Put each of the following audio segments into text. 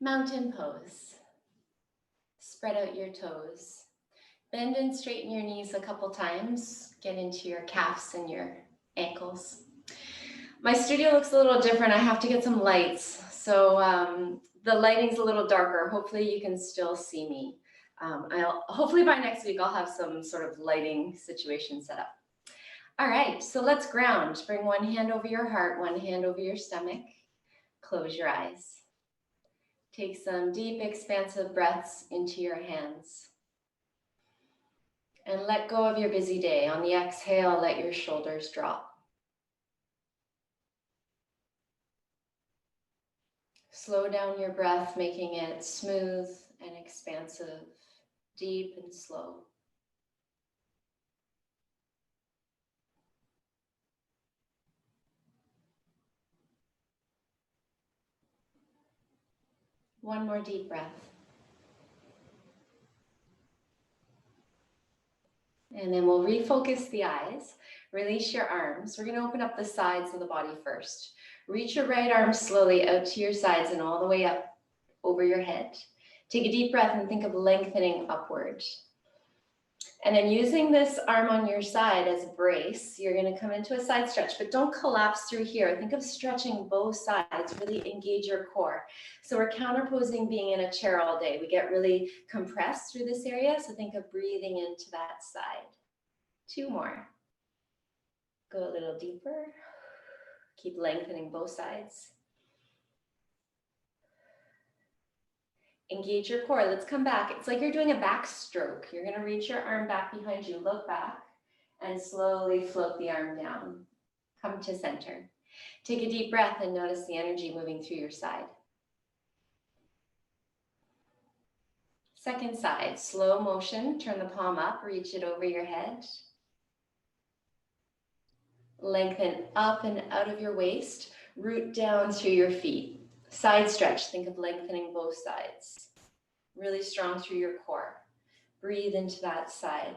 Mountain pose. Spread out your toes. Bend and straighten your knees a couple times. Get into your calves and your ankles. My studio looks a little different. I have to get some lights. So the lighting's a little darker. Hopefully you can still see me. Hopefully by next week I'll have some sort of lighting situation set up. All right, so let's ground. Bring one hand over your heart, one hand over your stomach. Close your eyes. Take some deep, expansive breaths into your hands. And let go of your busy day. On the exhale, let your shoulders drop. Slow down your breath, making it smooth and expansive, deep and slow. One more deep breath. And then we'll refocus the eyes. Release your arms. We're going to open up the sides of the body first. Reach your right arm slowly out to your sides and all the way up over your head. Take a deep breath and think of lengthening upward. And then using this arm on your side as a brace, you're going to come into a side stretch, but don't collapse through here. Think of stretching both sides, really engage your core. So we're counterposing being in a chair all day. We get really compressed through this area, so think of breathing into that side. 2 more. Go a little deeper. Keep lengthening both sides. Engage your core. Let's come back. It's like you're doing a backstroke. You're going to reach your arm back behind you, look back, and slowly float the arm down. Come to center. Take a deep breath and notice the energy moving through your side. Second side, slow motion. Turn the palm up, reach it over your head. Lengthen up and out of your waist. Root down through your feet. Side stretch, think of lengthening both sides. Really strong through your core. Breathe into that side.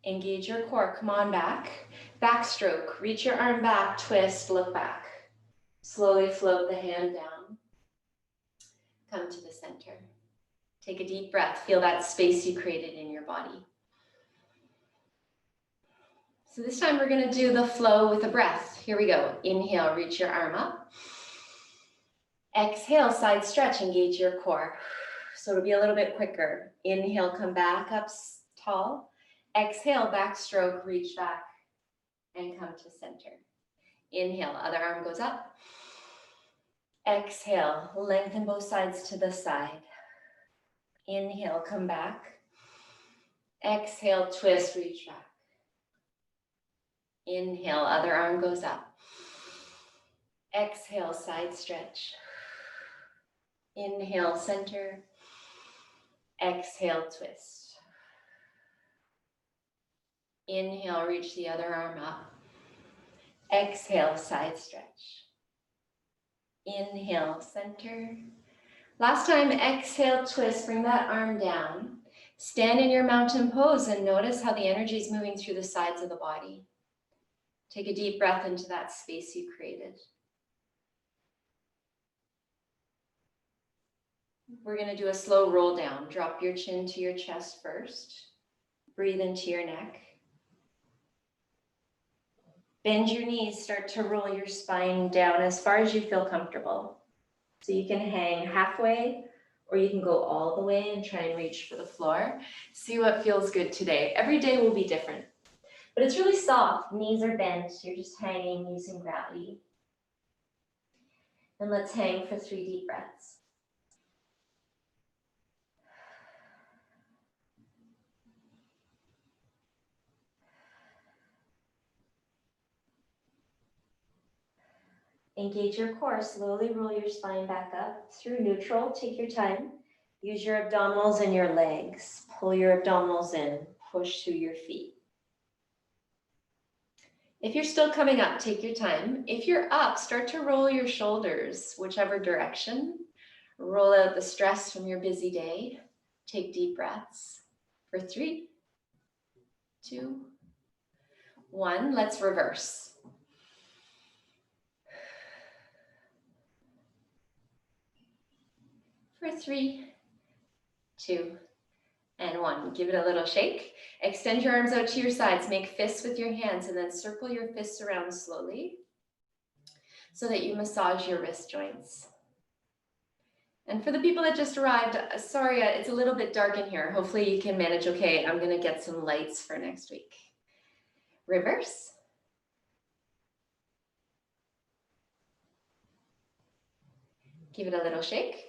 Engage your core, come on back. Backstroke, reach your arm back, twist, look back. Slowly float the hand down. Come to the center. Take a deep breath, feel that space you created in your body. So this time we're going to do the flow with a breath. Here we go. Inhale, reach your arm up. Exhale, side stretch, engage your core. So it'll be a little bit quicker. Inhale, come back up tall. Exhale, backstroke, reach back and come to center. Inhale, other arm goes up. Exhale, lengthen both sides to the side. Inhale, come back. Exhale, twist, reach back. Inhale, other arm goes up. Exhale, side stretch. Inhale, center. Exhale, twist. Inhale, reach the other arm up. Exhale, side stretch. Inhale, center. Last time, exhale, twist, bring that arm down. Stand in your mountain pose and notice how the energy is moving through the sides of the body. Take a deep breath into that space you created. We're going to do a slow roll down. Drop your chin to your chest first. Breathe into your neck. Bend your knees, start to roll your spine down as far as you feel comfortable. So you can hang halfway, or you can go all the way and try and reach for the floor. See what feels good today. Every day will be different, but it's really soft. Knees are bent, you're just hanging using gravity. And let's hang for 3 deep breaths. Engage your core, slowly roll your spine back up through neutral, take your time. Use your abdominals and your legs. Pull your abdominals in, push through your feet. If you're still coming up, take your time. If you're up, start to roll your shoulders, whichever direction. Roll out the stress from your busy day. Take deep breaths for 3, 2, 1. Let's reverse. For 3, 2, and 1. Give it a little shake. Extend your arms out to your sides. Make fists with your hands and then circle your fists around slowly so that you massage your wrist joints. And for the people that just arrived, sorry, it's a little bit dark in here. Hopefully you can manage okay. I'm gonna get some lights for next week. Reverse. Give it a little shake.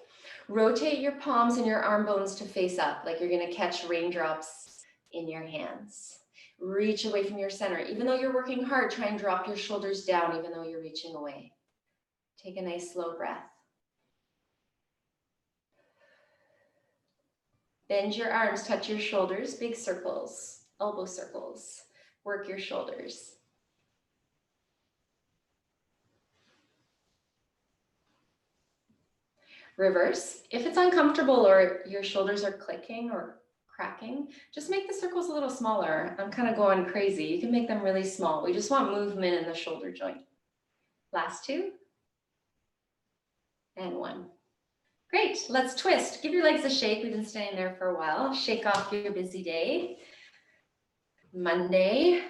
Rotate your palms and your arm bones to face up, like you're gonna catch raindrops in your hands. Reach away from your center. Even though you're working hard, try and drop your shoulders down even though you're reaching away. Take a nice slow breath. Bend your arms, touch your shoulders, big circles, elbow circles. Work your shoulders. Reverse. If it's uncomfortable or your shoulders are clicking or cracking, just make the circles a little smaller. I'm kind of going crazy. You can make them really small. We just want movement in the shoulder joint. Last 2. And 1. Great, let's twist. Give your legs a shake. We've been staying there for a while. Shake off your busy day. Monday.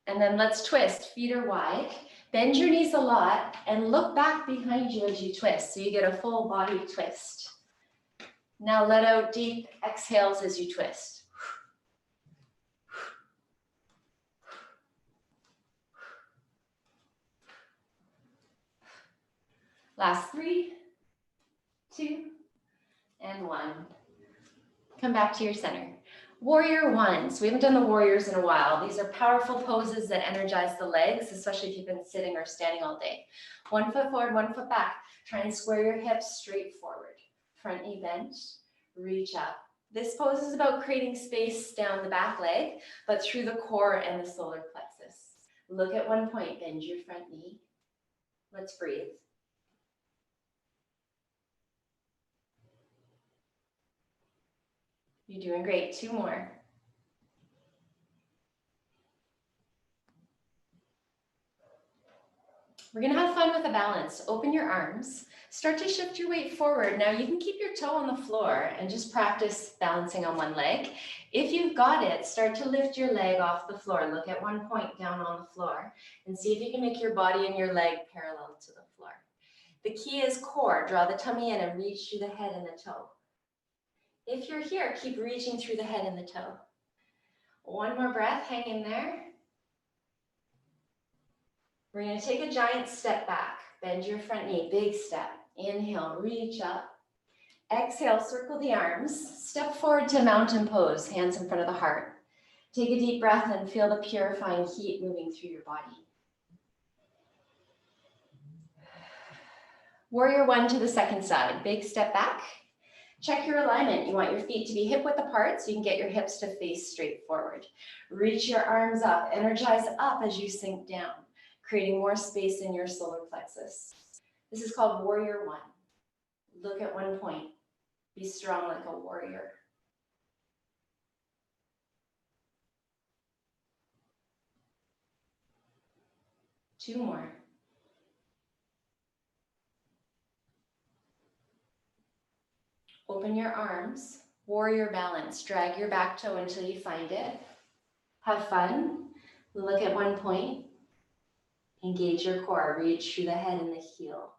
And then let's twist. Feet are wide. Bend your knees a lot and look back behind you as you twist so you get a full body twist. Now let out deep exhales as you twist. Last 3, 2, and 1. Come back to your center. Warrior 1. So we haven't done the warriors in a while. These are powerful poses that energize the legs, especially if you've been sitting or standing all day. 1 foot forward, 1 foot back. Try and square your hips straight forward. Front knee bent, reach up. This pose is about creating space down the back leg, but through the core and the solar plexus. Look at one point, bend your front knee. Let's breathe. You're doing great. 2 more. We're gonna have fun with a balance. Open your arms. Start to shift your weight forward. Now you can keep your toe on the floor and just practice balancing on one leg. If you've got it, start to lift your leg off the floor. Look at one point down on the floor and see if you can make your body and your leg parallel to the floor. The key is core. Draw the tummy in and reach through the head and the toe. If you're here, keep reaching through the head and the toe. 1 more breath, hang in there. We're gonna take a giant step back. Bend your front knee, big step. Inhale, reach up. Exhale, circle the arms. Step forward to mountain pose, hands in front of the heart. Take a deep breath and feel the purifying heat moving through your body. Warrior 1 to the second side, big step back. Check your alignment. You want your feet to be hip width apart so you can get your hips to face straight forward. Reach your arms up, energize up as you sink down, creating more space in your solar plexus. This is called Warrior 1. Look at one point. Be strong like a warrior. Two more. Open your arms, warrior balance. Drag your back toe until you find it. Have fun. Look at one point. Engage your core. Reach through the head and the heel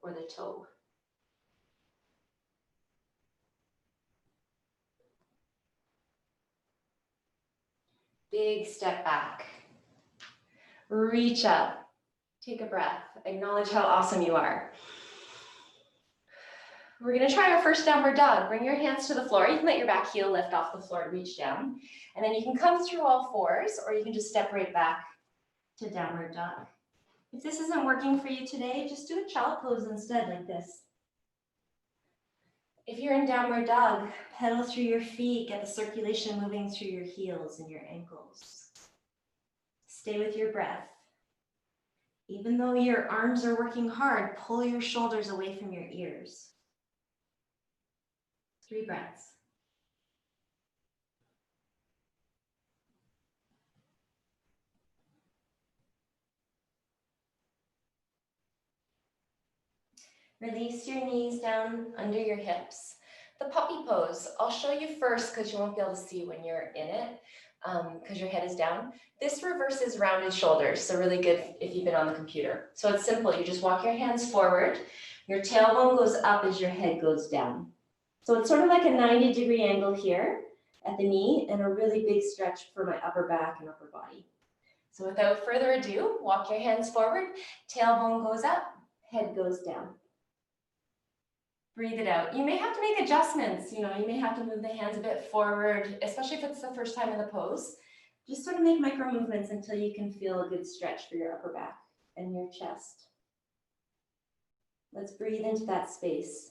or the toe. Big step back. Reach up. Take a breath. Acknowledge how awesome you are. We're going to try our first downward dog. Bring your hands to the floor. You can let your back heel lift off the floor and reach down. And then you can come through all fours, or you can just step right back to downward dog. If this isn't working for you today, just do a child pose instead, like this. If you're in downward dog, pedal through your feet, get the circulation moving through your heels and your ankles. Stay with your breath. Even though your arms are working hard, pull your shoulders away from your ears. 3 breaths. Release your knees down under your hips. The puppy pose, I'll show you first because you won't be able to see when you're in it because your head is down. This reverses rounded shoulders, so really good if you've been on the computer. So it's simple, you just walk your hands forward, your tailbone goes up as your head goes down. So it's sort of like a 90-degree angle here at the knee and a really big stretch for my upper back and upper body. So without further ado, walk your hands forward, tailbone goes up, head goes down. Breathe it out. You may have to make adjustments. You may have to move the hands a bit forward, especially if it's the first time in the pose. Just sort of make micro movements until you can feel a good stretch for your upper back and your chest. Let's breathe into that space.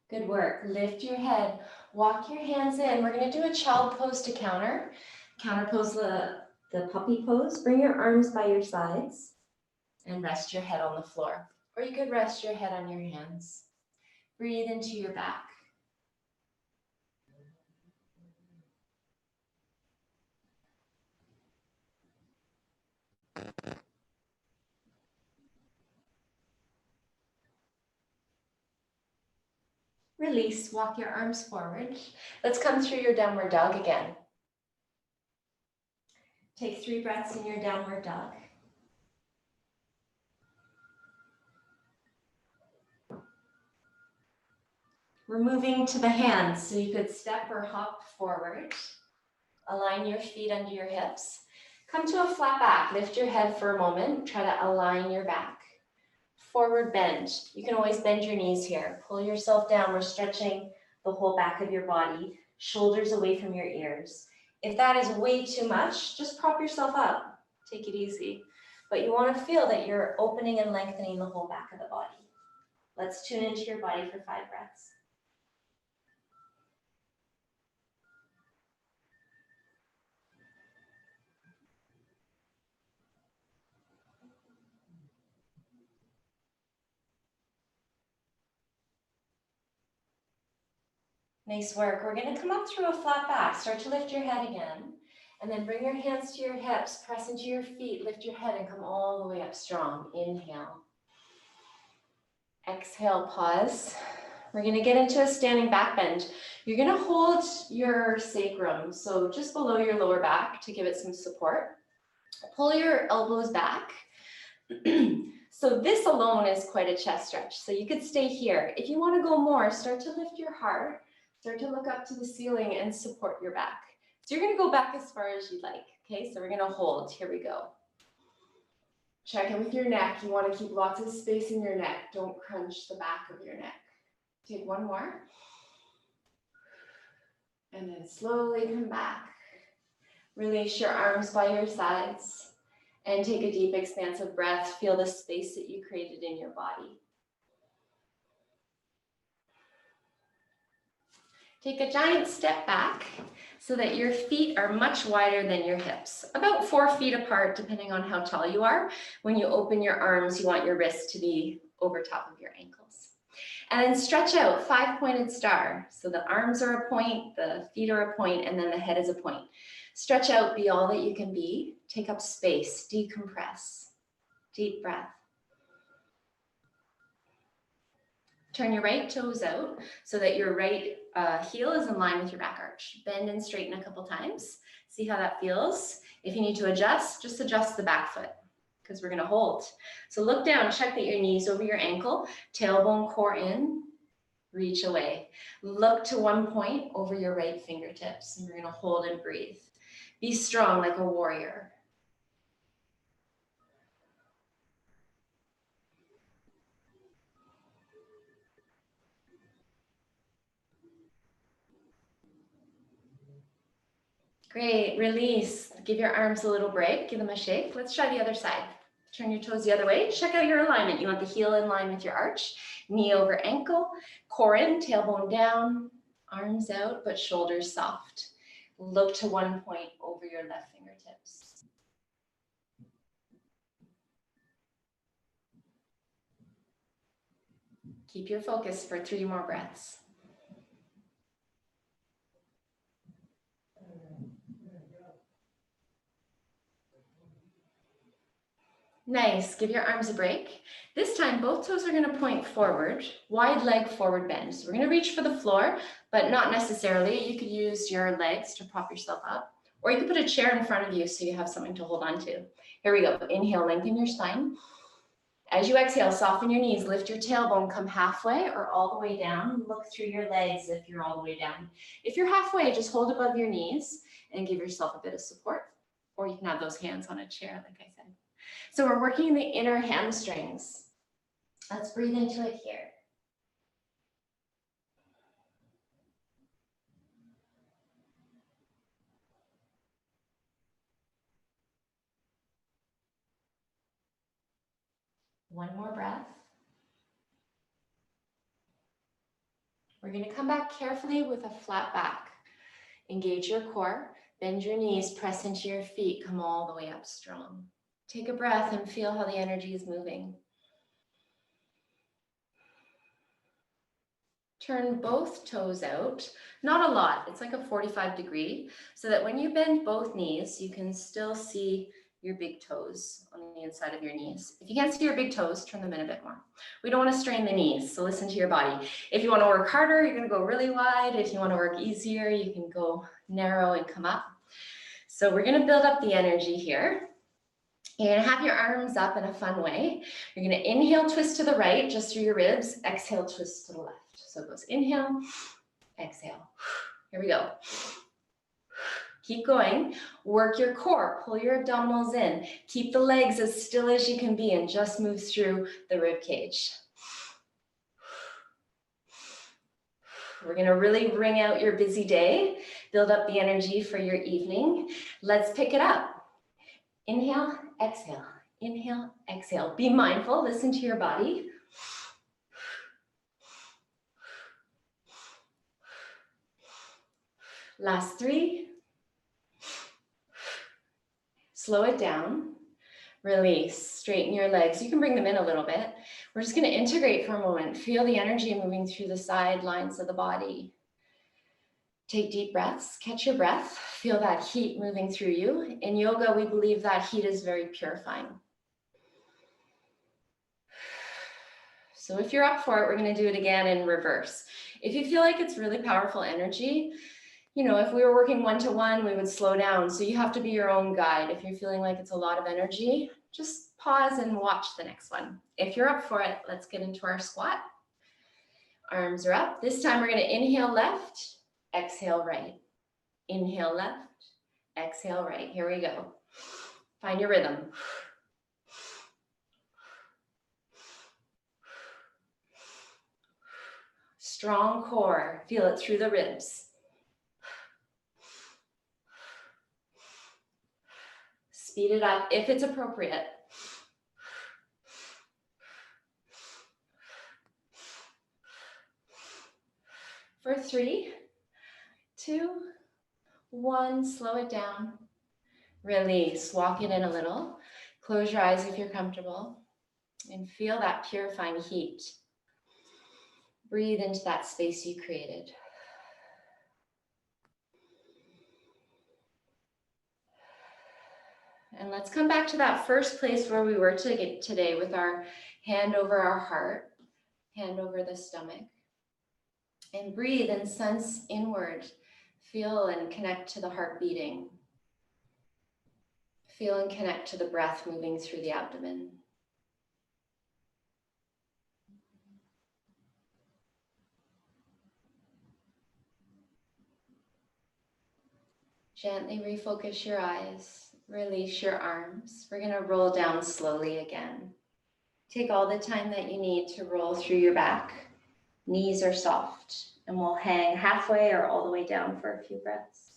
Good work. Lift your head, walk your hands in. We're going to do a child pose to counter. Counter pose the puppy pose. Bring your arms by your sides and rest your head on the floor. Or you could rest your head on your hands. Breathe into your back. Release, walk your arms forward. Let's come through your downward dog again. Take 3 breaths in your downward dog. We're moving to the hands, so you could step or hop forward. Align your feet under your hips. Come to a flat back, lift your head for a moment, try to align your back. Forward bend, you can always bend your knees here. Pull yourself down, we're stretching the whole back of your body, shoulders away from your ears. If that is way too much, just prop yourself up, take it easy. But you want to feel that you're opening and lengthening the whole back of the body. Let's tune into your body for 5 breaths. Nice work. We're going to come up through a flat back. Start to lift your head again. And then bring your hands to your hips. Press into your feet. Lift your head and come all the way up strong. Inhale. Exhale, pause. We're going to get into a standing back bend. You're going to hold your sacrum, so just below your lower back to give it some support. Pull your elbows back. So this alone is quite a chest stretch. So you could stay here. If you want to go more, start to lift your heart. Start to look up to the ceiling and support your back. So you're going to go back as far as you'd like. Okay, so we're going to hold. Here we go. Check in with your neck. You want to keep lots of space in your neck. Don't crunch the back of your neck. Take one more. And then slowly come back. Release your arms by your sides. And take a deep, expansive breath. Feel the space that you created in your body. Take a giant step back so that your feet are much wider than your hips, about 4 feet apart, depending on how tall you are. When you open your arms, you want your wrists to be over top of your ankles. And then stretch out, 5-pointed star. So the arms are a point, the feet are a point, and then the head is a point. Stretch out, be all that you can be. Take up space, decompress. Deep breath. Turn your right toes out so that your right heel is in line with your back arch. Bend and straighten a couple times. See how that feels. If you need to adjust, just adjust the back foot because we're going to hold. So look down, check that your knees over your ankle, tailbone core in, reach away. Look to one point over your right fingertips, and we're going to hold and breathe. Be strong like a warrior. Great, release. Give your arms a little break, give them a shake. Let's try the other side. Turn your toes the other way. Check out your alignment. You want the heel in line with your arch, knee over ankle, core in, tailbone down, arms out, but shoulders soft. Look to one point over your left fingertips. Keep your focus for 3 more breaths. Nice, give your arms a break. This time, both toes are gonna point forward, wide leg forward bend. So we're gonna reach for the floor, but not necessarily. You could use your legs to prop yourself up, or you could put a chair in front of you so you have something to hold on to. Here we go, inhale, lengthen your spine. As you exhale, soften your knees, lift your tailbone, come halfway or all the way down. Look through your legs if you're all the way down. If you're halfway, just hold above your knees and give yourself a bit of support, or you can have those hands on a chair, like I said. So we're working the inner hamstrings. Let's breathe into it here. One more breath. We're going to come back carefully with a flat back. Engage your core, bend your knees, press into your feet, come all the way up strong. Take a breath and feel how the energy is moving. Turn both toes out, not a lot, it's like a 45-degree, so that when you bend both knees, you can still see your big toes on the inside of your knees. If you can't see your big toes, turn them in a bit more. We don't want to strain the knees, so listen to your body. If you want to work harder, you're going to go really wide. If you want to work easier, you can go narrow and come up. So we're going to build up the energy here. You're going to have your arms up in a fun way. You're going to inhale, twist to the right, just through your ribs. Exhale, twist to the left. So it goes inhale, exhale. Here we go. Keep going. Work your core. Pull your abdominals in. Keep the legs as still as you can be and just move through the rib cage. We're going to really ring out your busy day. Build up the energy for your evening. Let's pick it up. Inhale, exhale. Inhale, exhale. Be mindful. Listen to your body. Last 3. Slow it down. Release. Straighten your legs. You can bring them in a little bit. We're just going to integrate for a moment. Feel the energy moving through the sidelines of the body. Take deep breaths. Catch your breath. Feel that heat moving through you. In yoga, we believe that heat is very purifying. So if you're up for it, we're going to do it again in reverse. If you feel like it's really powerful energy, you know, if we were working one-to-one, we would slow down. So you have to be your own guide. If you're feeling like it's a lot of energy, just pause and watch the next one. If you're up for it, let's get into our squat. Arms are up. This time we're going to inhale left, exhale right. Inhale left, exhale right. Here we go. Find your rhythm. Strong core. Feel it through the ribs. Speed it up if it's appropriate. For 3, 2, 1, slow it down. Release, walk it in a little. Close your eyes if you're comfortable and feel that purifying heat. Breathe into that space you created. And let's come back to that first place where we were today with our hand over our heart, hand over the stomach. And breathe and sense inward. Feel and connect to the heart beating. Feel and connect to the breath moving through the abdomen. Gently refocus your eyes. Release your arms. We're going to roll down slowly again. Take all the time that you need to roll through your back. Knees are soft, and we'll hang halfway or all the way down for a few breaths.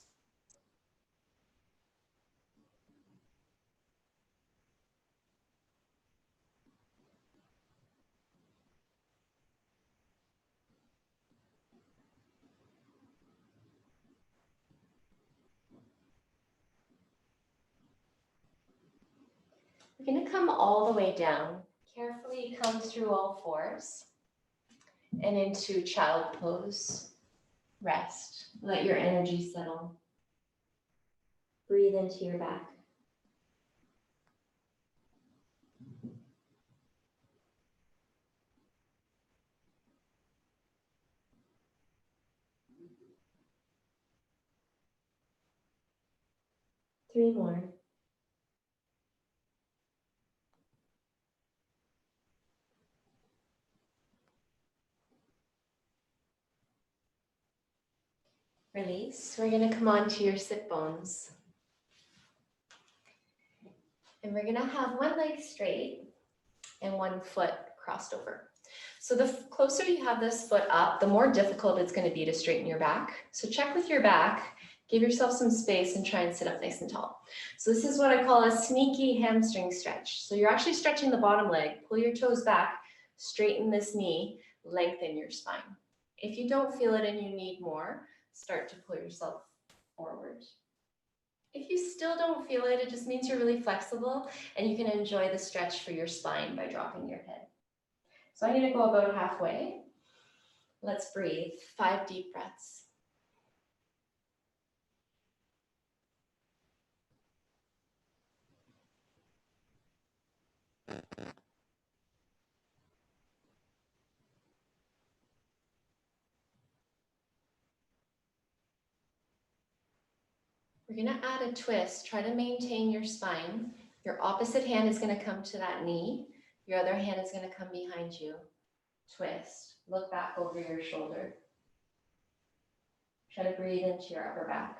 We're going to come all the way down. Carefully come through all fours and into child pose. Rest. Let your energy settle. Breathe into your back. 3 more. Release. We're going to come on to your sit bones. And we're going to have one leg straight and one foot crossed over. So the closer you have this foot up, the more difficult it's going to be to straighten your back. So check with your back, give yourself some space and try and sit up nice and tall. So this is what I call a sneaky hamstring stretch. So you're actually stretching the bottom leg, pull your toes back, straighten this knee, lengthen your spine. If you don't feel it and you need more, start to pull yourself forward. If you still don't feel it, it just means you're really flexible and you can enjoy the stretch for your spine by dropping your head. So I'm going to go about halfway. Let's breathe. 5 deep breaths. We're going to add a twist. Try to maintain your spine. Your opposite hand is going to come to that knee. Your other hand is going to come behind you. Twist. Look back over your shoulder. Try to breathe into your upper back.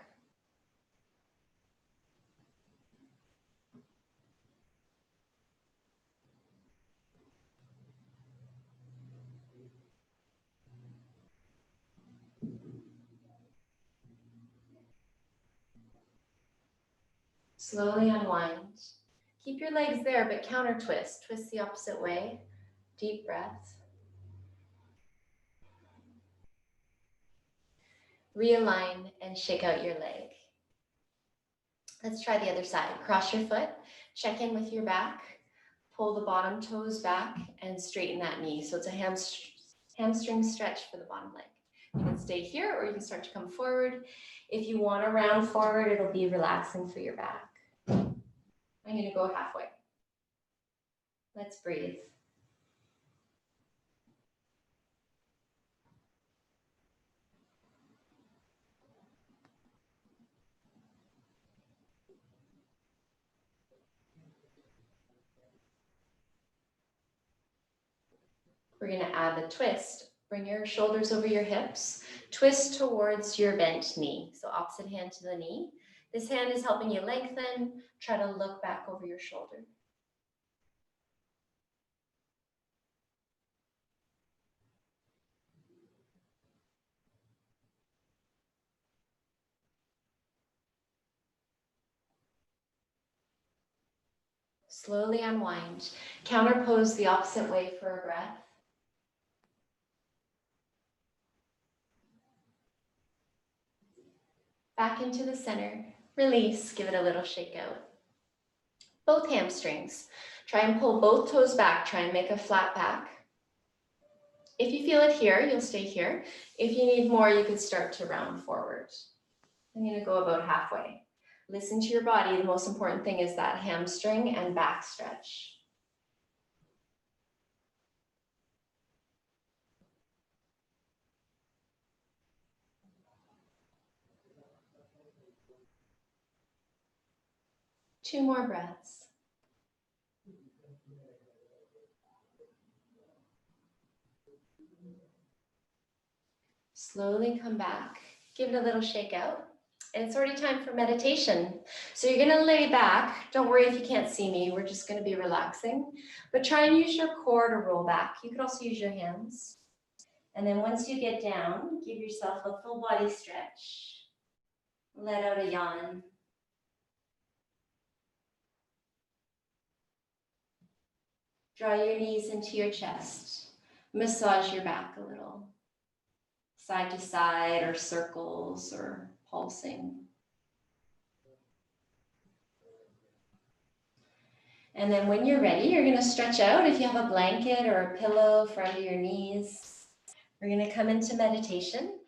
Slowly unwind. Keep your legs there, but counter twist. Twist the opposite way. Deep breath. Realign and shake out your leg. Let's try the other side. Cross your foot, check in with your back, pull the bottom toes back and straighten that knee. So it's a hamstring stretch for the bottom leg. You can stay here or you can start to come forward. If you want to round forward, it'll be relaxing for your back. I'm going to go halfway. Let's breathe. We're going to add the twist. Bring your shoulders over your hips. Twist towards your bent knee. So opposite hand to the knee. This hand is helping you lengthen. Try to look back over your shoulder. Slowly unwind. Counter pose the opposite way for a breath. Back into the center. Release. Give it a little shake out. Both hamstrings. Try and pull both toes back. Try and make a flat back. If you feel it here, you'll stay here. If you need more, you could start to round forward. I'm going to go about halfway. Listen to your body. The most important thing is that hamstring and back stretch. Two more breaths. Slowly come back. Give it a little shake out. And it's already time for meditation. So you're going to lay back. Don't worry if you can't see me. We're just going to be relaxing. But try and use your core to roll back. You could also use your hands. And then once you get down, give yourself a full body stretch. Let out a yawn. Draw your knees into your chest. Massage your back a little. Side to side or circles or pulsing. And then when you're ready, you're going to stretch out. If you have a blanket or a pillow for under your knees, we're going to come into meditation.